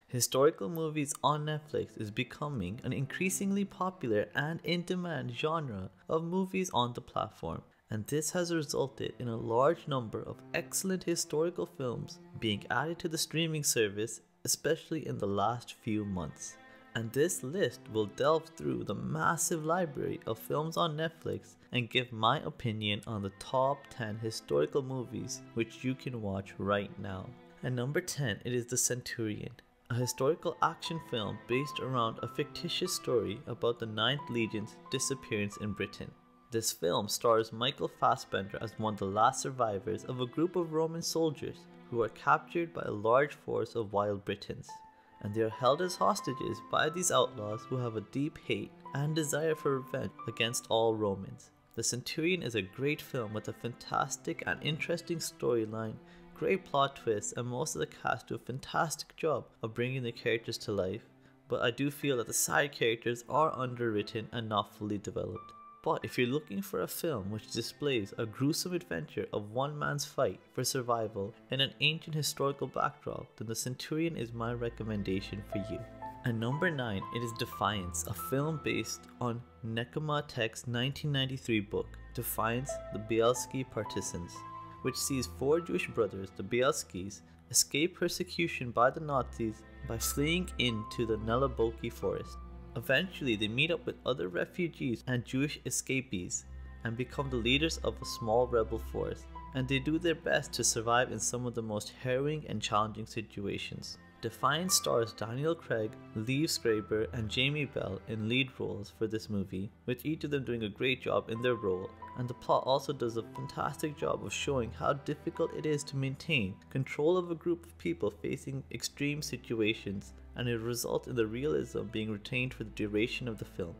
Historical movies on Netflix is becoming an increasingly popular and in-demand genre of movies on the platform, and this has resulted in a large number of excellent historical films being added to the streaming service, especially in the last few months. And this list will delve through the massive library of films on Netflix and give my opinion on the top 10 historical movies which you can watch right now. At number 10, it is The Centurion, a historical action film based around a fictitious story about the Ninth Legion's disappearance in Britain. This film stars Michael Fassbender as one of the last survivors of a group of Roman soldiers who are captured by a large force of wild Britons, and they are held as hostages by these outlaws who have a deep hate and desire for revenge against all Romans. The Centurion is a great film with a fantastic and interesting storyline, great plot twists, and most of the cast do a fantastic job of bringing the characters to life, but I do feel that the side characters are underwritten and not fully developed. But if you're looking for a film which displays a gruesome adventure of one man's fight for survival in an ancient historical backdrop, then The Centurion is my recommendation for you. At number 9, it is Defiance, a film based on Nekoma Tech's 1993 book, Defiance, the Bielski Partisans, which sees four Jewish brothers, the Bielskis, escape persecution by the Nazis by fleeing into the Nelaboki forest. Eventually, they meet up with other refugees and Jewish escapees and become the leaders of a small rebel force, and they do their best to survive in some of the most harrowing and challenging situations. Defiance stars Daniel Craig, Liev Schreiber, and Jamie Bell in lead roles for this movie, with each of them doing a great job in their role, and the plot also does a fantastic job of showing how difficult it is to maintain control of a group of people facing extreme situations, and it results in the realism being retained for the duration of the film.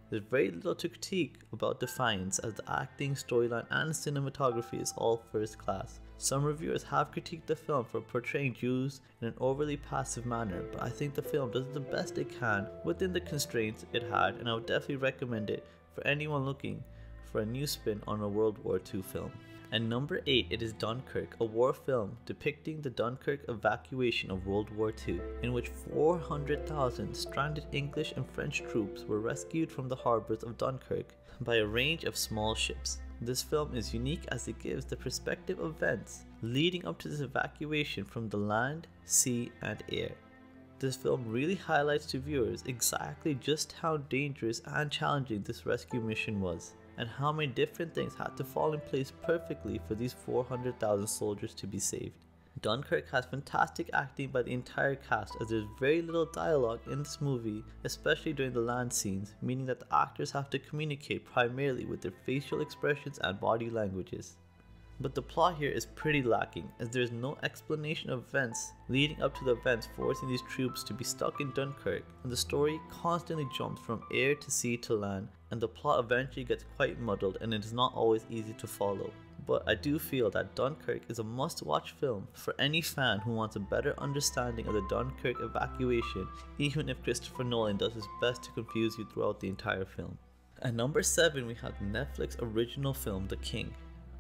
There's very little to critique about Defiance, as the acting, storyline, and cinematography is all first class. Some reviewers have critiqued the film for portraying Jews in an overly passive manner, but I think the film does the best it can within the constraints it had, and I would definitely recommend it for anyone looking for a new spin on a World War II film. And number 8, it is Dunkirk, a war film depicting the Dunkirk evacuation of World War II, in which 400,000 stranded English and French troops were rescued from the harbours of Dunkirk by a range of small ships. This film is unique as it gives the perspective of events leading up to this evacuation from the land, sea, and air. This film really highlights to viewers exactly just how dangerous and challenging this rescue mission was, and how many different things had to fall in place perfectly for these 400,000 soldiers to be saved. Dunkirk has fantastic acting by the entire cast, as there's very little dialogue in this movie, especially during the land scenes, meaning that the actors have to communicate primarily with their facial expressions and body languages. But the plot here is pretty lacking, as there is no explanation of events leading up to the events forcing these troops to be stuck in Dunkirk, and the story constantly jumps from air to sea to land, and the plot eventually gets quite muddled and it is not always easy to follow. But I do feel that Dunkirk is a must-watch film for any fan who wants a better understanding of the Dunkirk evacuation, even if Christopher Nolan does his best to confuse you throughout the entire film. At number 7, we have the Netflix original film The King,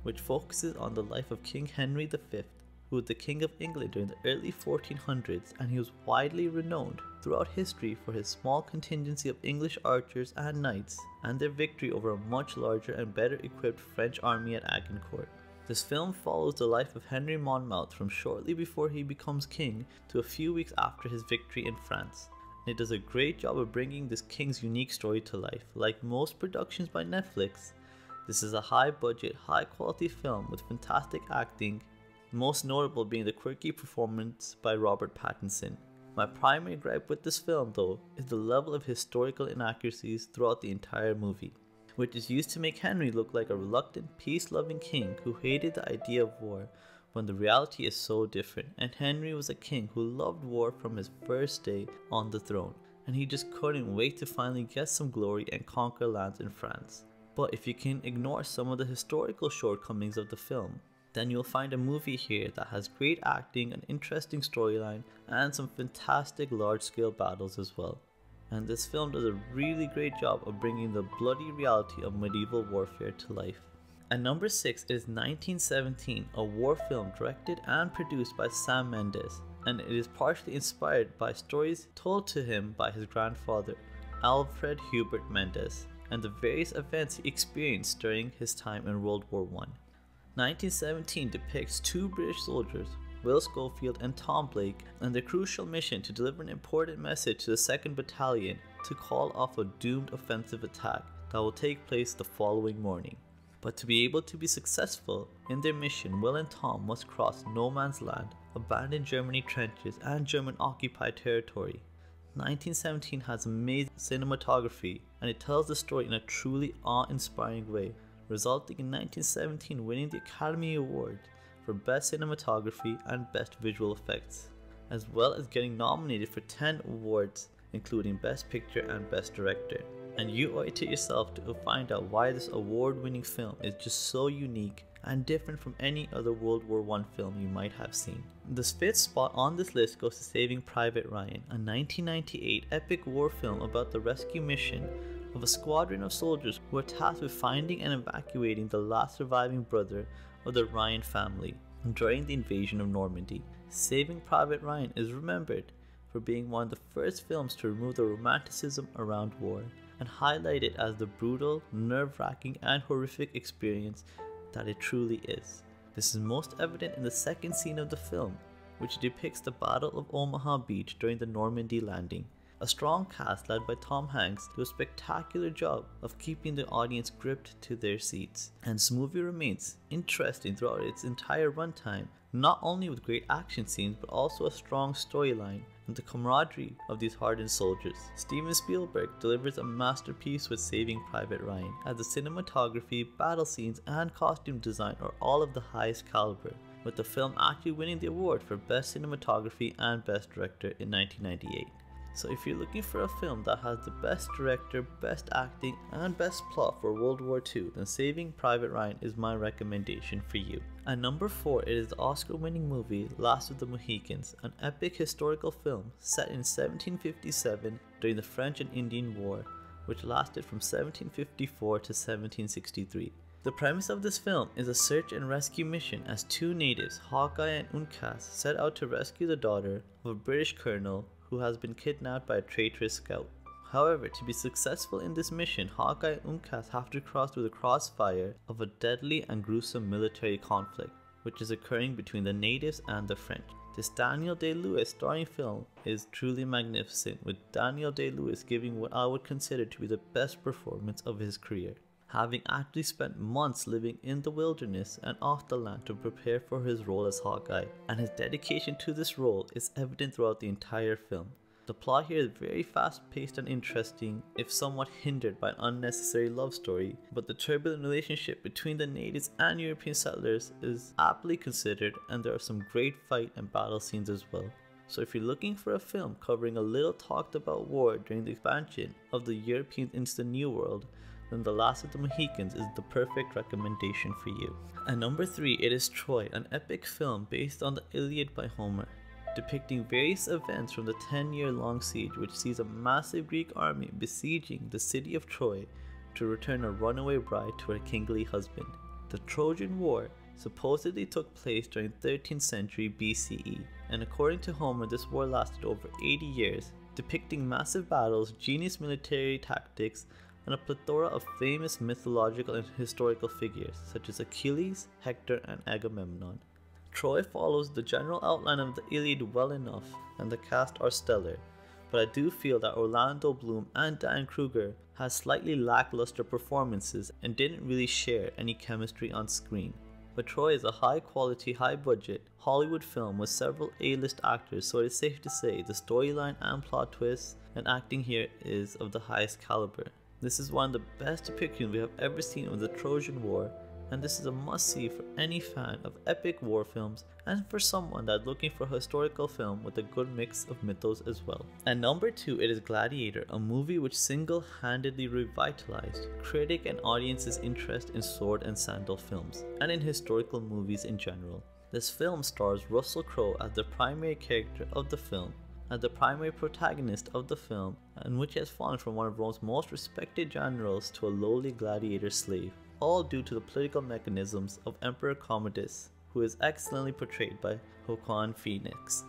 which focuses on the life of King Henry V, who was the King of England during the early 1400s, and he was widely renowned throughout history for his small contingency of English archers and knights, and their victory over a much larger and better equipped French army at Agincourt. This film follows the life of Henry Monmouth from shortly before he becomes king to a few weeks after his victory in France. And it does a great job of bringing this king's unique story to life. Like most productions by Netflix, this is a high-budget, high-quality film with fantastic acting, most notable being the quirky performance by Robert Pattinson. My primary gripe with this film, though, is the level of historical inaccuracies throughout the entire movie, which is used to make Henry look like a reluctant, peace-loving king who hated the idea of war, when the reality is so different, and Henry was a king who loved war from his first day on the throne, and he just couldn't wait to finally get some glory and conquer lands in France. But if you can ignore some of the historical shortcomings of the film, then you'll find a movie here that has great acting, an interesting storyline, and some fantastic large-scale battles as well. And this film does a really great job of bringing the bloody reality of medieval warfare to life. At number 6 is 1917, a war film directed and produced by Sam Mendes, and it is partially inspired by stories told to him by his grandfather, Alfred Hubert Mendes, and the various events he experienced during his time in World War I. 1917 depicts two British soldiers, Will Schofield and Tom Blake, and their crucial mission to deliver an important message to the 2nd Battalion to call off a doomed offensive attack that will take place the following morning. But to be able to be successful in their mission, Will and Tom must cross no man's land, abandon Germany trenches and German occupied territory. 1917 has amazing cinematography, and it tells the story in a truly awe-inspiring way, resulting in 1917 winning the Academy Award for Best Cinematography and Best Visual Effects, as well as getting nominated for 10 awards, including Best Picture and Best Director. And you owe it to yourself to find out why this award-winning film is just so unique and different from any other World War I film you might have seen. The 5th spot on this list goes to Saving Private Ryan, a 1998 epic war film about the rescue mission of a squadron of soldiers who are tasked with finding and evacuating the last surviving brother of the Ryan family during the invasion of Normandy. Saving Private Ryan is remembered for being one of the first films to remove the romanticism around war and highlight it as the brutal, nerve-wracking and horrific experience that it truly is. This is most evident in the second scene of the film, which depicts the Battle of Omaha Beach during the Normandy landing. A strong cast led by Tom Hanks do a spectacular job of keeping the audience gripped to their seats, and this movie remains interesting throughout its entire runtime, not only with great action scenes but also a strong storyline and the camaraderie of these hardened soldiers. Steven Spielberg delivers a masterpiece with Saving Private Ryan, as the cinematography, battle scenes and costume design are all of the highest caliber, with the film actually winning the award for Best Cinematography and Best Director in 1998. So if you're looking for a film that has the best director, best acting, and best plot for World War II, then Saving Private Ryan is my recommendation for you. At number 4, it is the Oscar-winning movie Last of the Mohicans, an epic historical film set in 1757 during the French and Indian War, which lasted from 1754 to 1763. The premise of this film is a search and rescue mission as two natives, Hawkeye and Uncas, set out to rescue the daughter of a British colonel who has been kidnapped by a traitorous scout. However, to be successful in this mission, Hawkeye and Uncas have to cross through the crossfire of a deadly and gruesome military conflict, which is occurring between the natives and the French. This Daniel Day-Lewis starring film is truly magnificent, with Daniel Day-Lewis giving what I would consider to be the best performance of his career, having actually spent months living in the wilderness and off the land to prepare for his role as Hawkeye, and his dedication to this role is evident throughout the entire film. The plot here is very fast-paced and interesting, if somewhat hindered by an unnecessary love story, but the turbulent relationship between the natives and European settlers is aptly considered, and there are some great fight and battle scenes as well. So if you're looking for a film covering a little talked about war during the expansion of the Europeans into the New World, then The Last of the Mohicans is the perfect recommendation for you. At number 3, it is Troy, an epic film based on the Iliad by Homer, depicting various events from the 10-year-long siege which sees a massive Greek army besieging the city of Troy to return a runaway bride to her kingly husband. The Trojan War supposedly took place during 13th century BCE, and according to Homer, this war lasted over 80 years, depicting massive battles, genius military tactics, and a plethora of famous mythological and historical figures such as Achilles, Hector, and Agamemnon. Troy follows the general outline of the Iliad well enough, and the cast are stellar, but I do feel that Orlando Bloom and Dan Kruger had slightly lackluster performances and didn't really share any chemistry on screen. But Troy is a high-quality, high-budget Hollywood film with several A-list actors, so it is safe to say the storyline and plot twists and acting here is of the highest caliber. This is one of the best depictions we have ever seen of the Trojan War, and this is a must-see for any fan of epic war films and for someone that's looking for a historical film with a good mix of mythos as well. At number 2, it is Gladiator, a movie which single-handedly revitalized critic and audience's interest in sword and sandal films, and in historical movies in general. This film stars Russell Crowe as the primary character of the film, as the primary protagonist of the film, and which has fallen from one of Rome's most respected generals to a lowly gladiator slave, all due to the political mechanisms of Emperor Commodus, who is excellently portrayed by Joaquin Phoenix.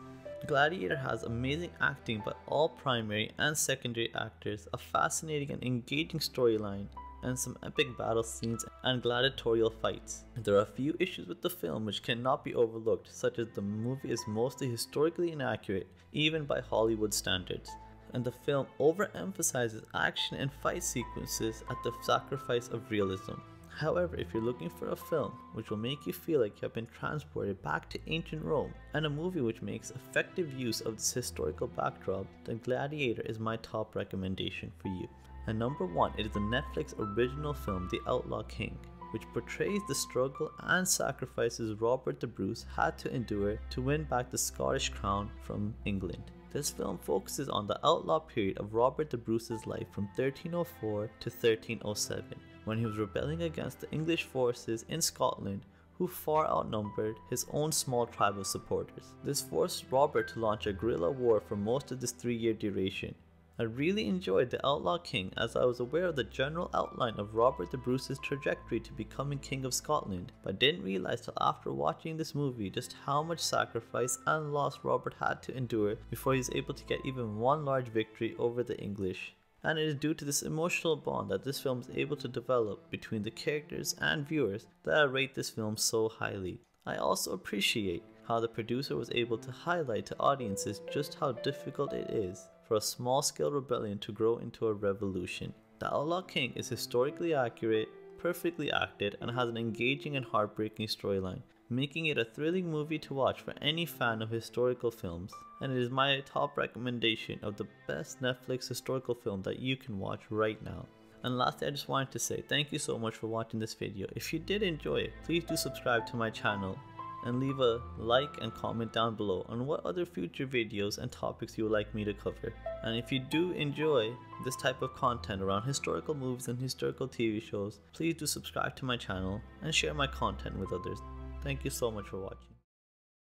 Gladiator has amazing acting by all primary and secondary actors, a fascinating and engaging storyline, and some epic battle scenes and gladiatorial fights. There are a few issues with the film which cannot be overlooked, such as the movie is mostly historically inaccurate, even by Hollywood standards, and the film overemphasizes action and fight sequences at the sacrifice of realism. However, if you're looking for a film which will make you feel like you have been transported back to ancient Rome, and a movie which makes effective use of this historical backdrop, then Gladiator is my top recommendation for you. And number 1, it is the Netflix original film The Outlaw King, which portrays the struggle and sacrifices Robert the Bruce had to endure to win back the Scottish crown from England. This film focuses on the outlaw period of Robert the Bruce's life from 1304 to 1307, when he was rebelling against the English forces in Scotland, who far outnumbered his own small tribe of supporters. This forced Robert to launch a guerrilla war for most of this 3-year duration. I really enjoyed The Outlaw King as I was aware of the general outline of Robert the Bruce's trajectory to becoming King of Scotland, but didn't realize till after watching this movie just how much sacrifice and loss Robert had to endure before he was able to get even one large victory over the English. And it is due to this emotional bond that this film is able to develop between the characters and viewers that I rate this film so highly. I also appreciate how the producer was able to highlight to audiences just how difficult it is for a small-scale rebellion to grow into a revolution. The Outlaw King is historically accurate, perfectly acted, and has an engaging and heartbreaking storyline, making it a thrilling movie to watch for any fan of historical films, and it is my top recommendation of the best Netflix historical film that you can watch right now. And lastly, I just wanted to say thank you so much for watching this video. If you did enjoy it, please do subscribe to my channel and leave a like and comment down below on what other future videos and topics you would like me to cover. And if you do enjoy this type of content around historical movies and historical TV shows, please do subscribe to my channel and share my content with others. Thank you so much for watching.